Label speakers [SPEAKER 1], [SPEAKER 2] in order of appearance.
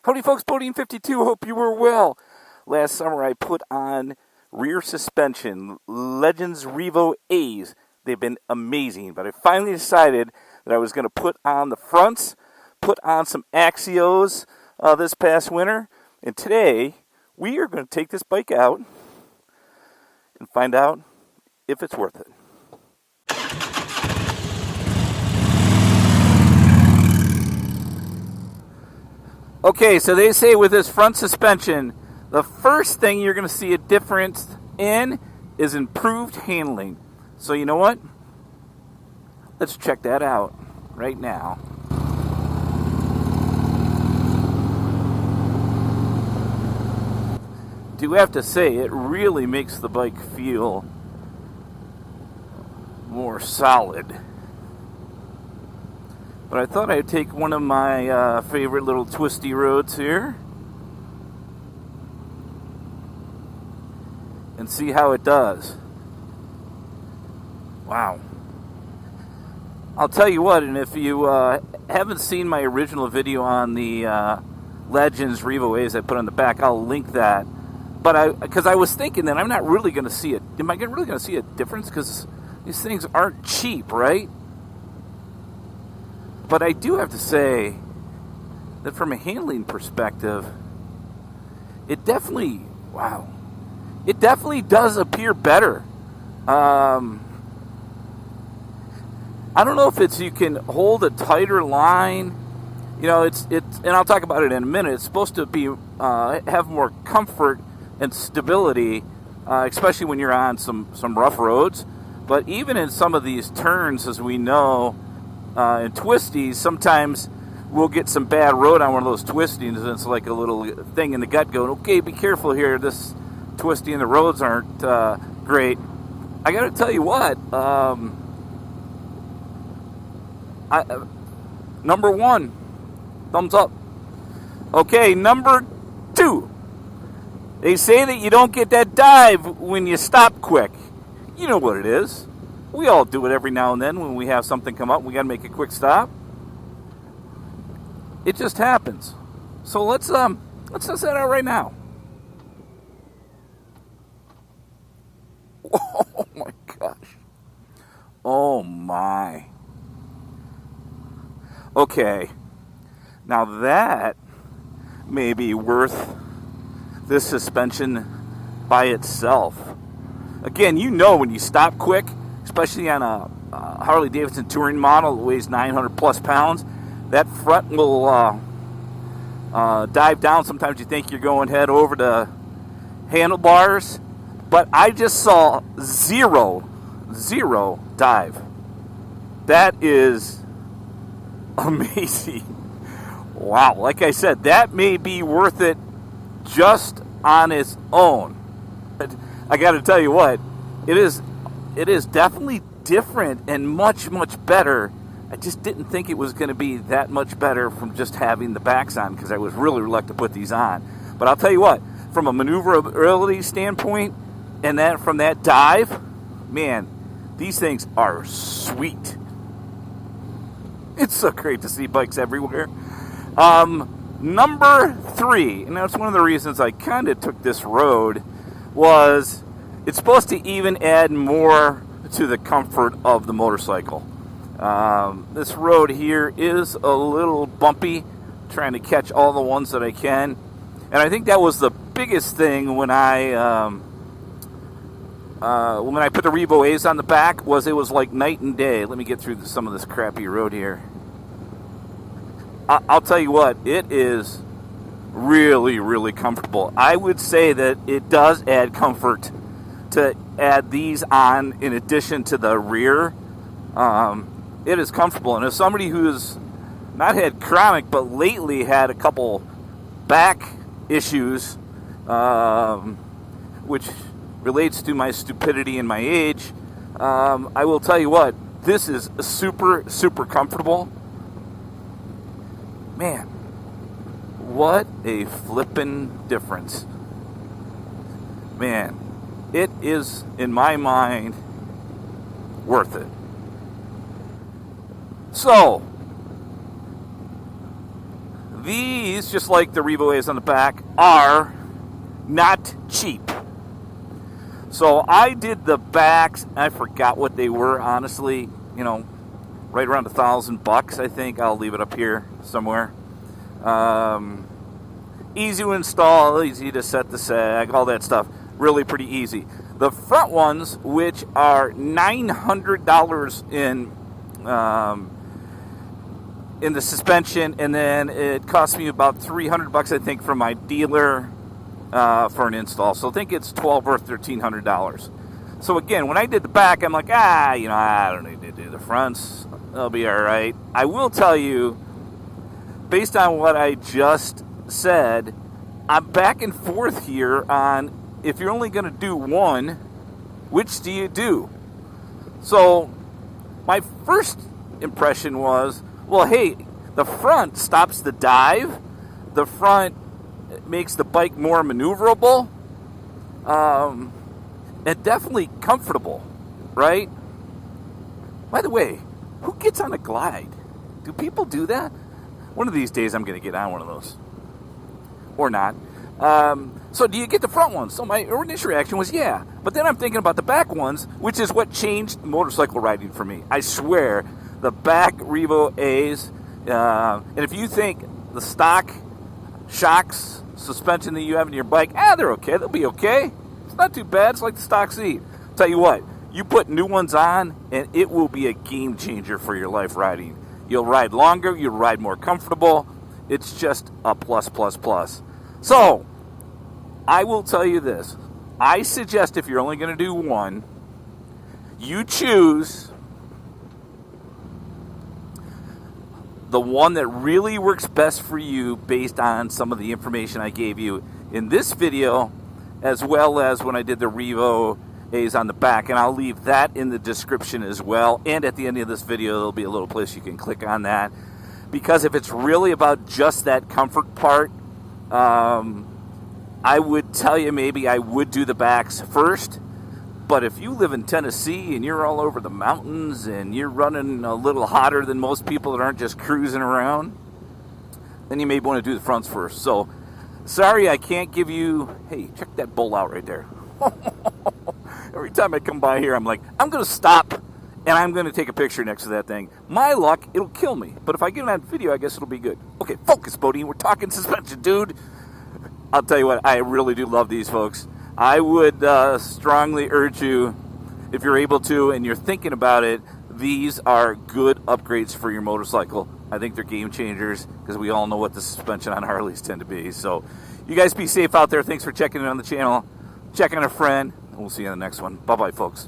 [SPEAKER 1] Howdy folks, BoDean 52, hope you were well. Last summer I put on rear suspension, Legends Revo A's. They've been amazing, but I finally decided that I was going to put on the fronts, put on some AXEOs this past winter, and today we are going to take this bike out and find out if it's worth it. Okay, so they say with this front suspension, the first thing you're going to see a difference in is improved handling. So you know what? Let's check that out right now. Do have to say, it really makes the bike feel more solid. But I thought I'd take one of my favorite little twisty roads here and see how it does. Wow. I'll tell you what, and if you haven't seen my original video on the Legends Revo A's I put on the back, I'll link that. But because I was thinking that I'm not really going to see it. Am I really going to see a difference? Because these things aren't cheap, right? But I do have to say that from a handling perspective, it definitely, wow, it definitely does appear better. I don't know if it's you can hold a tighter line. You know, it's and I'll talk about it in a minute. It's supposed to be have more comfort and stability, especially when you're on some rough roads. But even in some of these turns, as we know, and twisties, sometimes we'll get some bad road on one of those twisties, and it's like a little thing in the gut going, okay, be careful here, this twisty and the roads aren't great. I gotta tell you what, number one, thumbs up. Okay, number two, they say that you don't get that dive when you stop quick. You know what it is. We all do it every now and then when we have something come up and we got to make a quick stop. It just happens. So let's test that out right now. Oh my gosh. Oh my. Okay. Now that may be worth this suspension by itself. Again, you know when you stop quick, especially on a Harley Davidson touring model that weighs 900 plus pounds, that front will dive down. Sometimes you think you're going head over to handlebars, but I just saw zero dive. That is amazing. Wow, like I said, that may be worth it just on its own. But I got to tell you what, it is definitely different and much better. I just didn't think it was going to be that much better from just having the backs on, because I was really reluctant to put these on. But I'll tell you what, from a maneuverability standpoint and that from that dive, man, these things are sweet. It's so great to see bikes everywhere. Number three, and that's one of the reasons I kind of took this road, was it's supposed to even add more to the comfort of the motorcycle. This road here is a little bumpy, trying to catch all the ones that I can. And I think that was the biggest thing when I put the Revo A's on the back, was it was like night and day. Let me get through some of this crappy road here. I'll tell you what, it is really comfortable. I would say that it does add comfort to add these on in addition to the rear. It is comfortable, and as somebody who's not had chronic but lately had a couple back issues, which relates to my stupidity and my age, I will tell you what, this is super comfortable. Man, what a flippin' difference. Man, it is, in my mind, worth it. So, these, just like the Revo A's on the back, are not cheap. So I did the backs. I forgot what they were, honestly. You know, right around $1,000, I think. I'll leave it up here somewhere. Easy to install, easy to set the sag, all that stuff. Really pretty easy. The front ones, which are $900 in the suspension, and then it cost me about $300, I think, from my dealer for an install. So I think it's $1,200 or $1,300. So again, when I did the back, I'm like, I don't need to do the fronts. They'll be all right. I will tell you, based on what I just said, I'm back and forth here on if you're only going to do one, which do you do? So my first impression was, well, hey, the front stops the dive. The front makes the bike more maneuverable. And definitely comfortable, right? By the way, who gets on a glide? Do people do that? One of these days I'm going to get on one of those. Or not. So do you get the front ones? So my initial reaction was, yeah. But then I'm thinking about the back ones, which is what changed motorcycle riding for me. I swear, the back Revo A's, and if you think the stock shocks, suspension that you have in your bike, they're okay. They'll be okay. It's not too bad. It's like the stock seat. Tell you what, you put new ones on, and it will be a game changer for your life riding. You'll ride longer. You'll ride more comfortable. It's just a plus, plus, plus. So, I will tell you this. I suggest if you're only going to do one, you choose the one that really works best for you based on some of the information I gave you in this video, as well as when I did the Revo A's on the back. And I'll leave that in the description as well. And at the end of this video, there'll be a little place you can click on that. Because if it's really about just that comfort part, I would tell you maybe I would do the backs first. But if you live in Tennessee and you're all over the mountains and you're running a little hotter than most people that aren't just cruising around, then you may want to do the fronts first. So, sorry I can't give you... Hey, check that bull out right there. Every time I come by here, I'm like, I'm going to stop and I'm going to take a picture next to that thing. My luck, it'll kill me. But if I get it on video, I guess it'll be good. Okay, focus, BoDean. We're talking suspension, dude. I'll tell you what, I really do love these, folks. I would strongly urge you, if you're able to and you're thinking about it, these are good upgrades for your motorcycle. I think they're game changers because we all know what the suspension on Harleys tend to be. So you guys be safe out there. Thanks for checking in on the channel. Check on a friend, and we'll see you in the next one. Bye-bye, folks.